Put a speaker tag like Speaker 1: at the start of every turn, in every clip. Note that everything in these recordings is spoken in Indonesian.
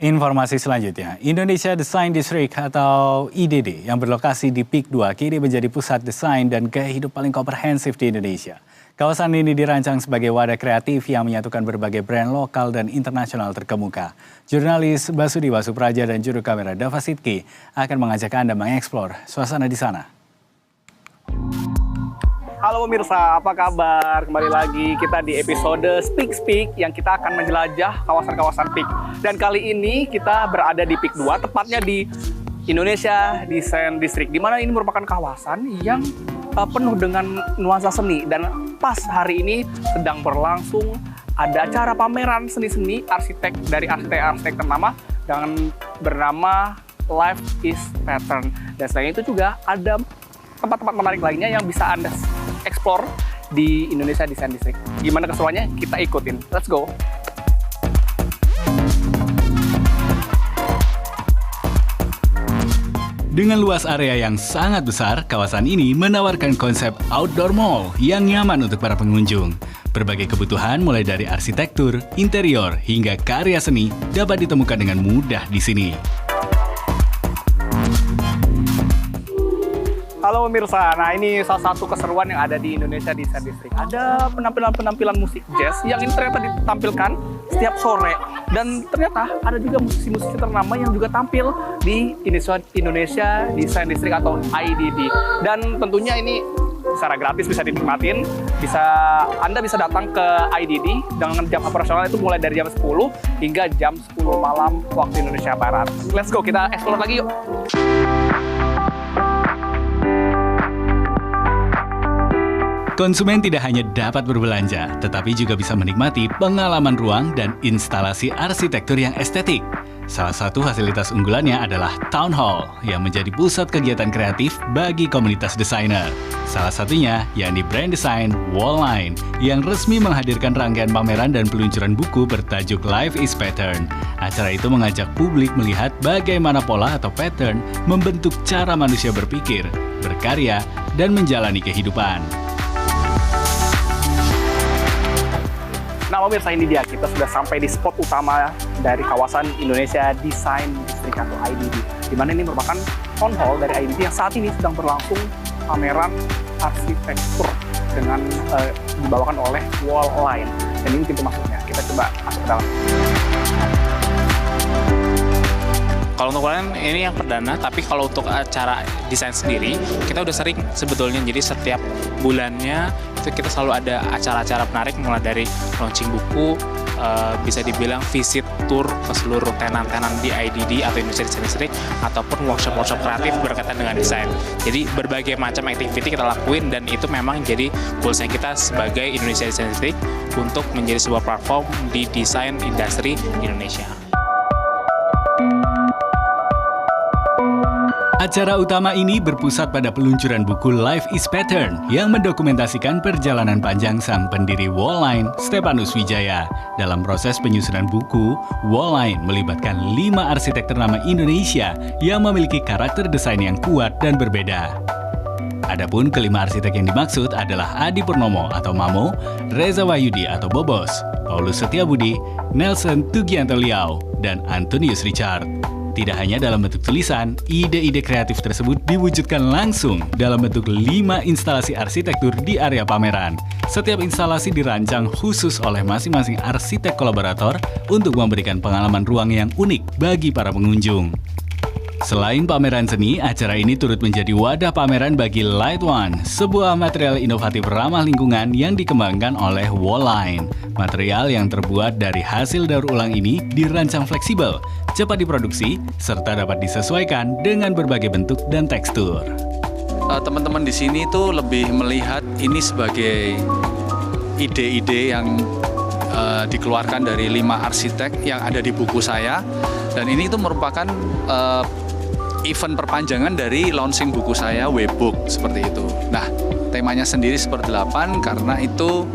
Speaker 1: Informasi selanjutnya, Indonesia Design District atau IDD yang berlokasi di PIK 2 kini menjadi pusat desain dan gaya hidup paling komprehensif di Indonesia. Kawasan ini dirancang sebagai wadah kreatif yang menyatukan berbagai brand lokal dan internasional terkemuka. Jurnalis Basudi Wasupraja dan juru kamera Dava Sidki akan mengajak Anda mengeksplor suasana di sana.
Speaker 2: Halo pemirsa, apa kabar? Kembali lagi kita di episode Speak yang kita akan menjelajah kawasan-kawasan PIK. Dan kali ini kita berada di PIK 2, tepatnya di Indonesia Design District, di mana ini merupakan kawasan yang penuh dengan nuansa seni. Dan pas hari ini sedang berlangsung ada acara pameran seni-seni arsitek dari arsitek-arsitek ternama dengan bernama Life is Pattern. Dan selain itu juga ada tempat-tempat menarik lainnya yang bisa Anda explore di Indonesia Design District. Gimana keseruannya? Kita ikutin. Let's go!
Speaker 1: Dengan luas area yang sangat besar, kawasan ini menawarkan konsep outdoor mall yang nyaman untuk para pengunjung. Berbagai kebutuhan mulai dari arsitektur, interior, hingga karya seni dapat ditemukan dengan mudah di sini.
Speaker 2: Halo pemirsa, nah ini salah satu keseruan yang ada di Indonesia Design District. Ada penampilan-penampilan musik jazz yang ini ternyata ditampilkan setiap sore. Dan ternyata ada juga musisi-musisi ternama yang juga tampil di Indonesia Design District atau IDD. Dan tentunya ini secara gratis bisa dinikmatin. Anda bisa datang ke IDD dengan jam operasional itu mulai dari jam 10 hingga jam 10 malam waktu Indonesia Barat. Let's go, kita explore lagi yuk!
Speaker 1: Konsumen tidak hanya dapat berbelanja, tetapi juga bisa menikmati pengalaman ruang dan instalasi arsitektur yang estetik. Salah satu fasilitas unggulannya adalah Town Hall yang menjadi pusat kegiatan kreatif bagi komunitas desainer. Salah satunya yakni brand desain Wallline yang resmi menghadirkan rangkaian pameran dan peluncuran buku bertajuk Life is Pattern. Acara itu mengajak publik melihat bagaimana pola atau pattern membentuk cara manusia berpikir, berkarya, dan menjalani kehidupan.
Speaker 2: Nah pemirsa, ini dia, kita sudah sampai di spot utama dari kawasan Indonesia Design District atau IDD, di mana ini merupakan town hall dari IDD yang saat ini sedang berlangsung pameran arsitektur dengan dibawakan oleh Wallline. Dan ini pintu masuknya, kita coba masuk ke dalam.
Speaker 3: Kalau untuk kalian ini yang perdana, tapi kalau untuk acara desain sendiri, kita udah sering sebetulnya. Jadi setiap bulannya itu kita selalu ada acara-acara menarik, mulai dari launching buku, bisa dibilang visit tour ke seluruh tenan-tenan di IDD atau Indonesia Design District, ataupun workshop-workshop kreatif berkaitan dengan desain. Jadi berbagai macam activity kita lakuin, dan itu memang jadi goalsnya kita sebagai Indonesia Design District untuk menjadi sebuah platform di desain industri Indonesia.
Speaker 1: Acara utama ini berpusat pada peluncuran buku Life is Pattern yang mendokumentasikan perjalanan panjang sang pendiri Wallline, Stepanus Wijaya. Dalam proses penyusunan buku, Wallline melibatkan 5 arsitek ternama Indonesia yang memiliki karakter desain yang kuat dan berbeda. Adapun kelima arsitek yang dimaksud adalah Adi Purnomo atau Mamo, Reza Wahyudi atau Bobos, Paulus Setiabudi, Nelson Tugianto Liao, dan Antonius Richard. Tidak hanya dalam bentuk tulisan, ide-ide kreatif tersebut diwujudkan langsung dalam bentuk 5 instalasi arsitektur di area pameran. Setiap instalasi dirancang khusus oleh masing-masing arsitek kolaborator untuk memberikan pengalaman ruang yang unik bagi para pengunjung. Selain pameran seni, acara ini turut menjadi wadah pameran bagi Light One, sebuah material inovatif ramah lingkungan yang dikembangkan oleh Wallline. Material yang terbuat dari hasil daur ulang ini dirancang fleksibel, cepat diproduksi, serta dapat disesuaikan dengan berbagai bentuk dan tekstur.
Speaker 4: Teman-teman di sini tuh lebih melihat ini sebagai ide-ide yang dikeluarkan dari 5 arsitek yang ada di buku saya, dan ini tuh merupakan event perpanjangan dari launching buku saya, Webbook, seperti itu. Nah, temanya sendiri seper-8 karena itu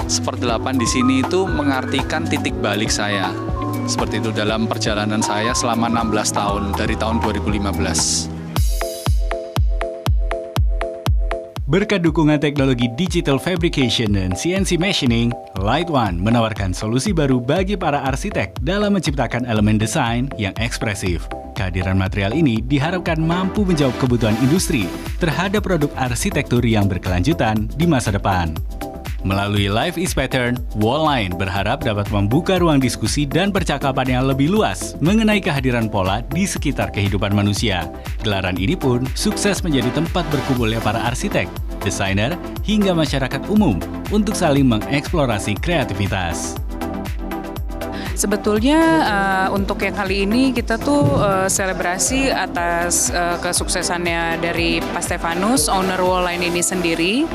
Speaker 4: seper-8 di sini itu mengartikan titik balik saya. Seperti itu dalam perjalanan saya selama 16 tahun dari tahun 2015.
Speaker 1: Berkat dukungan teknologi digital fabrication dan CNC machining, Light One menawarkan solusi baru bagi para arsitek dalam menciptakan elemen desain yang ekspresif. Kehadiran material ini diharapkan mampu menjawab kebutuhan industri terhadap produk arsitektur yang berkelanjutan di masa depan. Melalui Life is Pattern, Wallline berharap dapat membuka ruang diskusi dan percakapan yang lebih luas mengenai kehadiran pola di sekitar kehidupan manusia. Gelaran ini pun sukses menjadi tempat berkumpulnya para arsitek, desainer, hingga masyarakat umum untuk saling mengeksplorasi kreativitas.
Speaker 5: Sebetulnya untuk yang kali ini kita tuh selebrasi atas kesuksesannya dari Pak Stefanus, owner Wallline ini sendiri.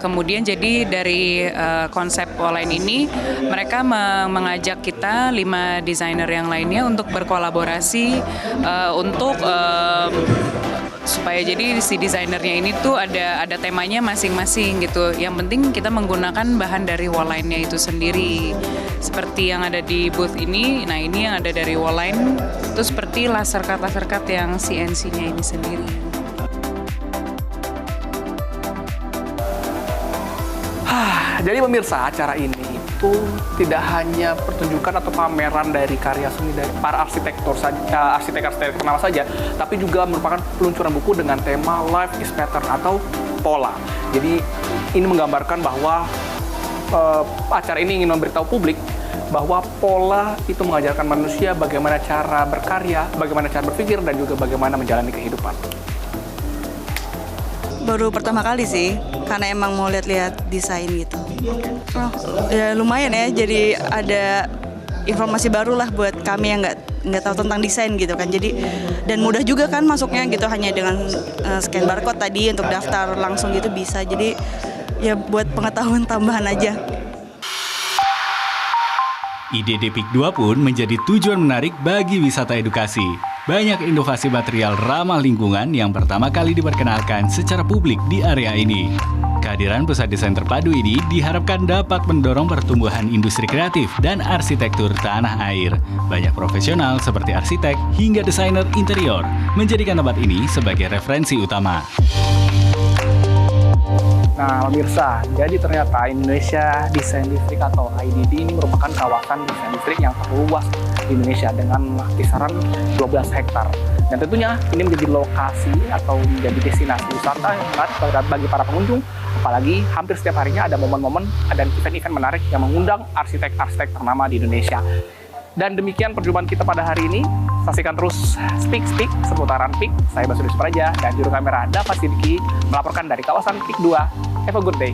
Speaker 5: Kemudian jadi dari konsep Wallline ini mereka mengajak kita 5 desainer yang lainnya untuk berkolaborasi untuk supaya jadi si desainernya ini tuh ada temanya masing-masing gitu. Yang penting kita menggunakan bahan dari Wallline-nya itu sendiri. Seperti yang ada di booth ini, nah ini yang ada dari Wallline itu seperti laser cut yang CNC-nya ini sendiri.
Speaker 2: Jadi pemirsa, acara ini itu tidak hanya pertunjukan atau pameran dari karya seni dari para arsitek-arsitek terkenal saja, tapi juga merupakan peluncuran buku dengan tema Life is Pattern atau pola. Jadi ini menggambarkan bahwa acara ini ingin memberitahu publik bahwa pola itu mengajarkan manusia bagaimana cara berkarya, bagaimana cara berpikir, dan juga bagaimana menjalani kehidupan.
Speaker 6: Baru pertama kali sih, karena emang mau lihat-lihat desain gitu. Oh, ya lumayan ya, jadi ada informasi baru lah buat kami yang nggak tahu tentang desain gitu kan. Jadi dan mudah juga kan masuknya gitu, hanya dengan scan barcode tadi untuk daftar langsung gitu bisa. Jadi ya buat pengetahuan tambahan aja.
Speaker 1: Ide Depik 2 pun menjadi tujuan menarik bagi wisata edukasi. Banyak inovasi material ramah lingkungan yang pertama kali diperkenalkan secara publik di area ini. Kehadiran pusat desain terpadu ini diharapkan dapat mendorong pertumbuhan industri kreatif dan arsitektur tanah air. Banyak profesional seperti arsitek hingga desainer interior menjadikan tempat ini sebagai referensi utama.
Speaker 2: Nah, pemirsa, jadi ternyata Indonesia Design District atau IDD ini merupakan kawasan desain distrik yang terluas di Indonesia dengan kisaran 12 hektar. Dan tentunya ini menjadi lokasi atau menjadi destinasi wisata yang menarik bagi para pengunjung. Apalagi hampir setiap harinya ada momen-momen dan event-event menarik yang mengundang arsitek-arsitek ternama di Indonesia. Dan demikian perjumpaan kita pada hari ini. Saksikan terus Speak seputaran PIK. Saya Basudis Praja dan juru kamera Dava Sidiki melaporkan dari kawasan PIK 2. Have a good day.